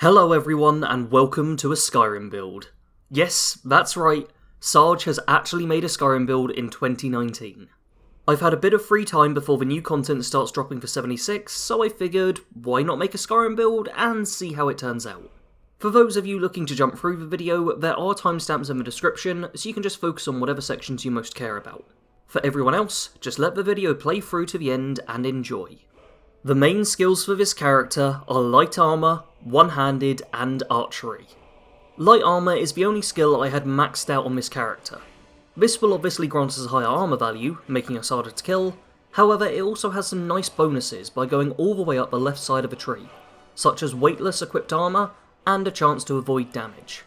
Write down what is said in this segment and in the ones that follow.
Hello everyone and welcome to a Skyrim build. Yes, that's right, Sarge has actually made a Skyrim build in 2019. I've had a bit of free time before the new content starts dropping for 76, so I figured, why not make a Skyrim build and see how it turns out. For those of you looking to jump through the video, there are timestamps in the description, so you can just focus on whatever sections you most care about. For everyone else, just let the video play through to the end and enjoy. The main skills for this character are light armor, one-handed, and archery. Light armor is the only skill I had maxed out on this character. This will obviously grant us a higher armor value, making us harder to kill, however it also has some nice bonuses by going all the way up the left side of a tree, such as weightless equipped armor and a chance to avoid damage.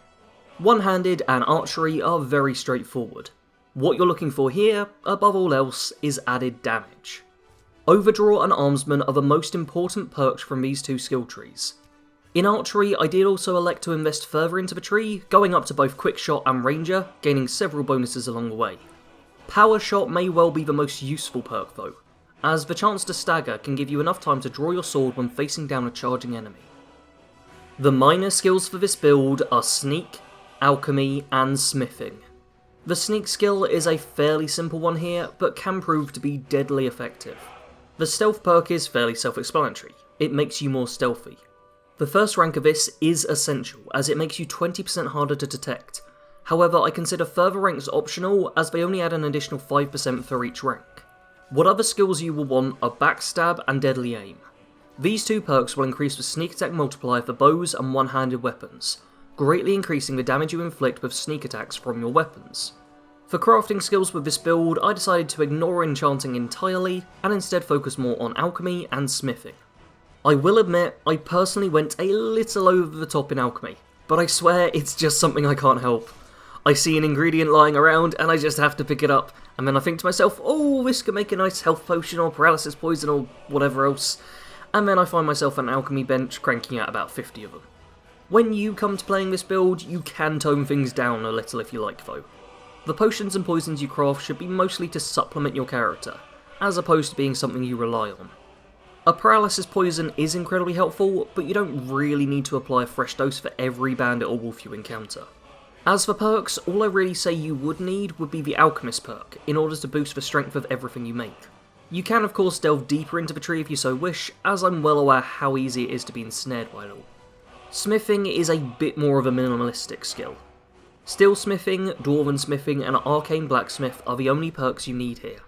One-handed and archery are very straightforward. What you're looking for here, above all else, is added damage. Overdraw and Armsman are the most important perks from these two skill trees. In archery, I did also elect to invest further into the tree, going up to both quick shot and ranger, gaining several bonuses along the way. Power shot may well be the most useful perk though, as the chance to stagger can give you enough time to draw your sword when facing down a charging enemy. The minor skills for this build are sneak, alchemy, and smithing. The sneak skill is a fairly simple one here, but can prove to be deadly effective. The stealth perk is fairly self-explanatory, it makes you more stealthy. The first rank of this is essential, as it makes you 20% harder to detect. However, I consider further ranks optional, as they only add an additional 5% for each rank. What other skills you will want are backstab and deadly aim. These two perks will increase the sneak attack multiplier for bows and one-handed weapons, greatly increasing the damage you inflict with sneak attacks from your weapons. For crafting skills with this build, I decided to ignore enchanting entirely, and instead focus more on alchemy and smithing. I will admit, I personally went a little over the top in alchemy, but I swear it's just something I can't help. I see an ingredient lying around and I just have to pick it up, and then I think to myself, oh, this could make a nice health potion or paralysis poison or whatever else, and then I find myself on an alchemy bench cranking out about 50 of them. When you come to playing this build, you can tone things down a little if you like though. The potions and poisons you craft should be mostly to supplement your character, as opposed to being something you rely on. A paralysis poison is incredibly helpful, but you don't really need to apply a fresh dose for every bandit or wolf you encounter. As for perks, all I really say you would need would be the alchemist perk, in order to boost the strength of everything you make. You can of course delve deeper into the tree if you so wish, as I'm well aware how easy it is to be ensnared by it all. Smithing is a bit more of a minimalistic skill. Steelsmithing, Dwarven Smithing, and Arcane Blacksmith are the only perks you need here.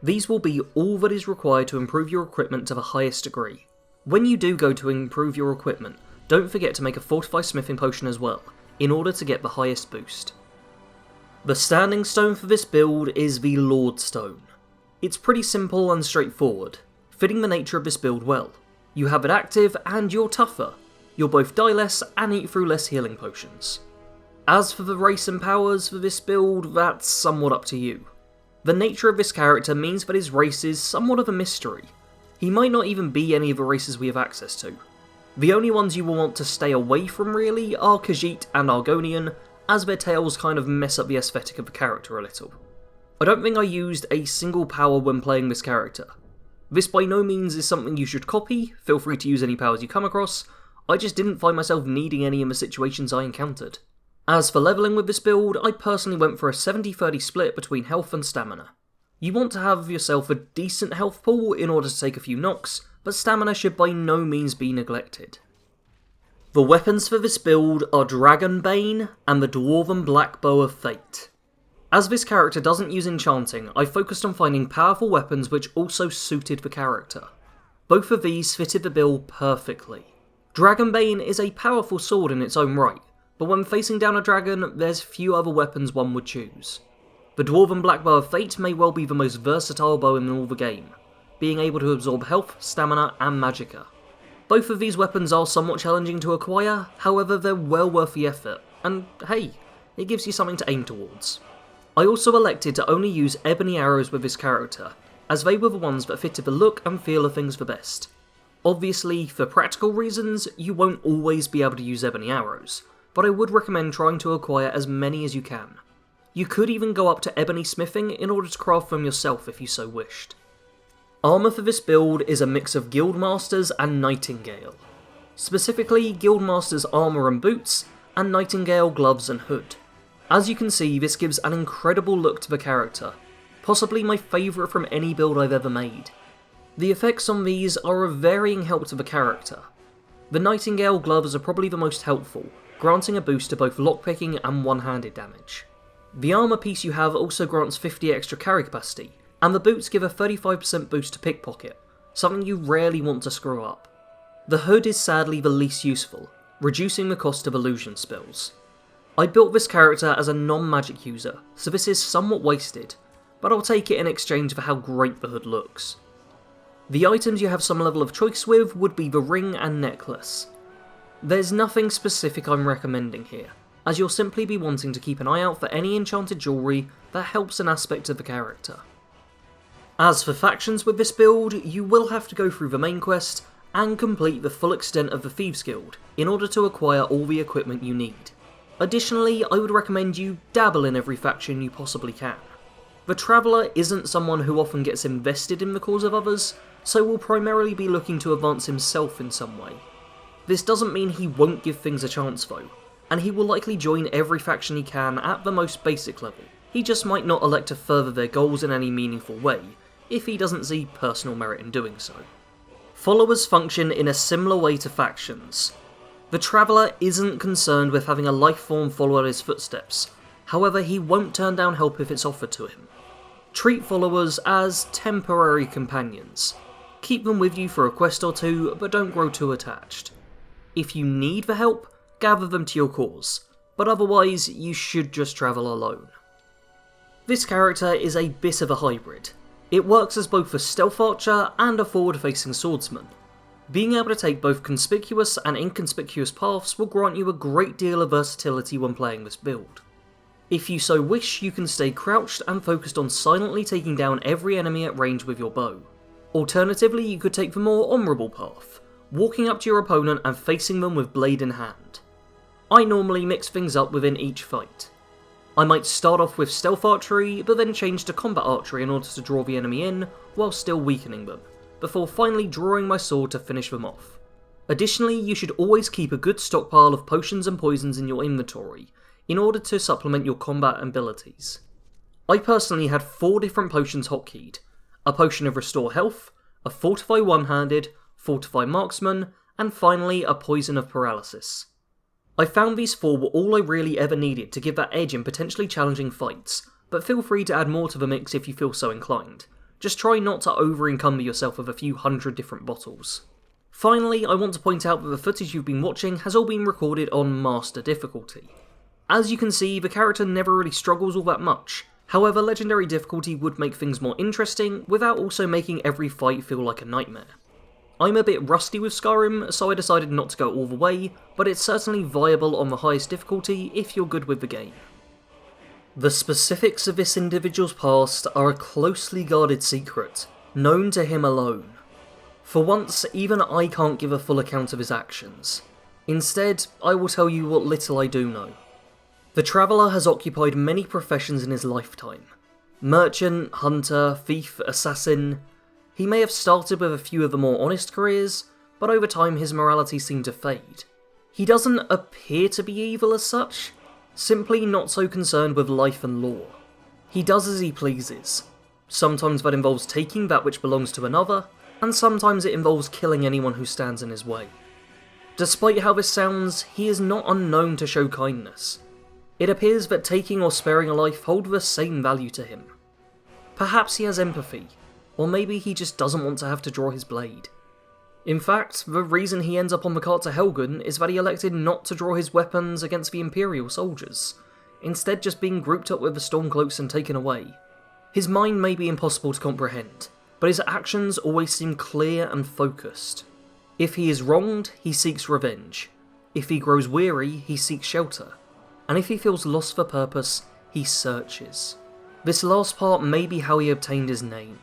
These will be all that is required to improve your equipment to the highest degree. When you do go to improve your equipment, don't forget to make a Fortify Smithing Potion as well, in order to get the highest boost. The standing stone for this build is the Lord Stone. It's pretty simple and straightforward, fitting the nature of this build well. You have it active and you're tougher. You'll both die less and eat through less healing potions. As for the race and powers for this build, that's somewhat up to you. The nature of this character means that his race is somewhat of a mystery. He might not even be any of the races we have access to. The only ones you will want to stay away from really are Khajiit and Argonian, as their tails kind of mess up the aesthetic of the character a little. I don't think I used a single power when playing this character. This by no means is something you should copy, feel free to use any powers you come across, I just didn't find myself needing any in the situations I encountered. As for leveling with this build, I personally went for a 70-30 split between health and stamina. You want to have yourself a decent health pool in order to take a few knocks, but stamina should by no means be neglected. The weapons for this build are Dragonbane and the Dwarven Black Bow of Fate. As this character doesn't use enchanting, I focused on finding powerful weapons which also suited the character. Both of these fitted the bill perfectly. Dragonbane is a powerful sword in its own right, but when facing down a dragon, there's few other weapons one would choose. The Dwarven Black Bow of Fate may well be the most versatile bow in all the game, being able to absorb health, stamina, and magicka. Both of these weapons are somewhat challenging to acquire, however they're well worth the effort, and hey, it gives you something to aim towards. I also elected to only use ebony arrows with this character, as they were the ones that fitted the look and feel of things the best. Obviously, for practical reasons, you won't always be able to use ebony arrows, but I would recommend trying to acquire as many as you can. You could even go up to ebony smithing in order to craft them yourself if you so wished. Armour for this build is a mix of Guildmasters and Nightingale. specifically Guildmaster's armour and boots, and Nightingale gloves and hood. As you can see, this gives an incredible look to the character, possibly my favourite from any build I've ever made. The effects on these are of varying help to the character. The Nightingale gloves are probably the most helpful, granting a boost to both lockpicking and one-handed damage. The armour piece you have also grants 50 extra carry capacity, and the boots give a 35% boost to pickpocket, something you rarely want to screw up. The hood is sadly the least useful, reducing the cost of illusion spells. I built this character as a non-magic user, so this is somewhat wasted, but I'll take it in exchange for how great the hood looks. The items you have some level of choice with would be the ring and necklace. There's nothing specific I'm recommending here, as you'll simply be wanting to keep an eye out for any enchanted jewellery that helps an aspect of the character. As for factions with this build, you will have to go through the main quest and complete the full extent of the Thieves Guild in order to acquire all the equipment you need. Additionally, I would recommend you dabble in every faction you possibly can. The Traveller isn't someone who often gets invested in the cause of others, so will primarily be looking to advance himself in some way. This doesn't mean he won't give things a chance though, and he will likely join every faction he can at the most basic level. He just might not elect to further their goals in any meaningful way, if he doesn't see personal merit in doing so. Followers function in a similar way to factions. The Traveller isn't concerned with having a life form follow in his footsteps, however he won't turn down help if it's offered to him. Treat followers as temporary companions. Keep them with you for a quest or two, but don't grow too attached. If you need the help, gather them to your cause, but otherwise you should just travel alone. This character is a bit of a hybrid. It works as both a stealth archer and a forward-facing swordsman. Being able to take both conspicuous and inconspicuous paths will grant you a great deal of versatility when playing this build. If you so wish, you can stay crouched and focused on silently taking down every enemy at range with your bow. Alternatively, you could take the more honourable path, walking up to your opponent and facing them with blade in hand. I normally mix things up within each fight. I might start off with stealth archery, but then change to combat archery in order to draw the enemy in, while still weakening them, before finally drawing my sword to finish them off. Additionally, you should always keep a good stockpile of potions and poisons in your inventory, in order to supplement your combat abilities. I personally had 4 different potions hotkeyed: a potion of Restore Health, a Fortify One-Handed, Fortify Marksman, and finally a Poison of Paralysis. I found these 4 were all I really ever needed to give that edge in potentially challenging fights, but feel free to add more to the mix if you feel so inclined. Just try not to over-encumber yourself with a few hundred different bottles. Finally, I want to point out that the footage you've been watching has all been recorded on Master difficulty. As you can see, the character never really struggles all that much. However, Legendary difficulty would make things more interesting, without also making every fight feel like a nightmare. I'm a bit rusty with Skyrim, so I decided not to go all the way, but it's certainly viable on the highest difficulty if you're good with the game. The specifics of this individual's past are a closely guarded secret, known to him alone. For once, even I can't give a full account of his actions. Instead, I will tell you what little I do know. The Traveller has occupied many professions in his lifetime. Merchant, hunter, thief, assassin. He may have started with a few of the more honest careers, but over time his morality seemed to fade. He doesn't appear to be evil as such, simply not so concerned with life and law. He does as he pleases. Sometimes that involves taking that which belongs to another, and sometimes it involves killing anyone who stands in his way. Despite how this sounds, he is not unknown to show kindness. It appears that taking or sparing a life hold the same value to him. Perhaps he has empathy, or maybe he just doesn't want to have to draw his blade. In fact, the reason he ends up on the cart to Helgen is that he elected not to draw his weapons against the Imperial soldiers, instead just being grouped up with the Stormcloaks and taken away. His mind may be impossible to comprehend, but his actions always seem clear and focused. If he is wronged, he seeks revenge. If he grows weary, he seeks shelter. And if he feels lost for purpose, he searches. This last part may be how he obtained his name.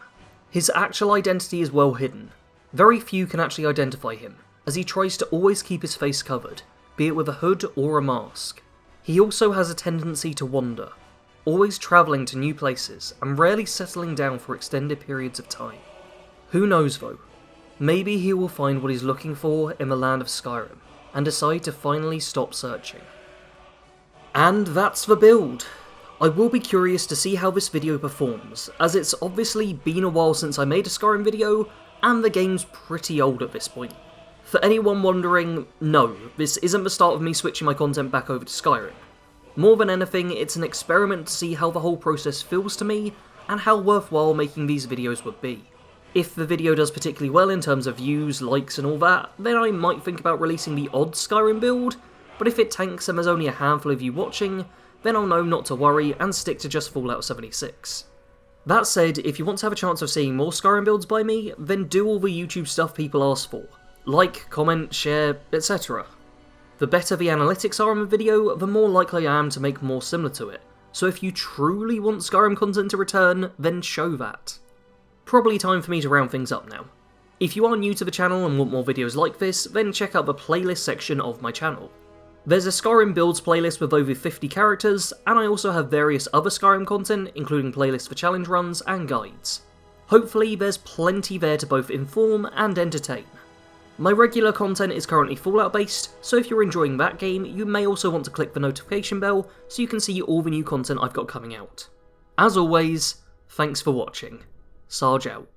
His actual identity is well hidden. Very few can actually identify him, as he tries to always keep his face covered, be it with a hood or a mask. He also has a tendency to wander, always travelling to new places and rarely settling down for extended periods of time. Who knows though? maybe he will find what he's looking for in the land of Skyrim, and decide to finally stop searching. And that's the build. I will be curious to see how this video performs, as it's obviously been a while since I made a Skyrim video, and the game's pretty old at this point. For anyone wondering, no, this isn't the start of me switching my content back over to Skyrim. More than anything, it's an experiment to see how the whole process feels to me, and how worthwhile making these videos would be. If the video does particularly well in terms of views, likes and all that, then I might think about releasing the odd Skyrim build, but if it tanks and there's only a handful of you watching, then I'll know not to worry and stick to just Fallout 76. That said, if you want to have a chance of seeing more Skyrim builds by me, then do all the YouTube stuff people ask for. Like, comment, share, etc. The better the analytics are on the video, the more likely I am to make more similar to it, so if you truly want Skyrim content to return, then show that. Probably time for me to round things up now. If you are new to the channel and want more videos like this, then check out the playlist section of my channel. There's a Skyrim builds playlist with over 50 characters, and I also have various other Skyrim content, including playlists for challenge runs and guides. Hopefully there's plenty there to both inform and entertain. My regular content is currently Fallout based, so if you're enjoying that game, you may also want to click the notification bell so you can see all the new content I've got coming out. As always, thanks for watching. Sarge out.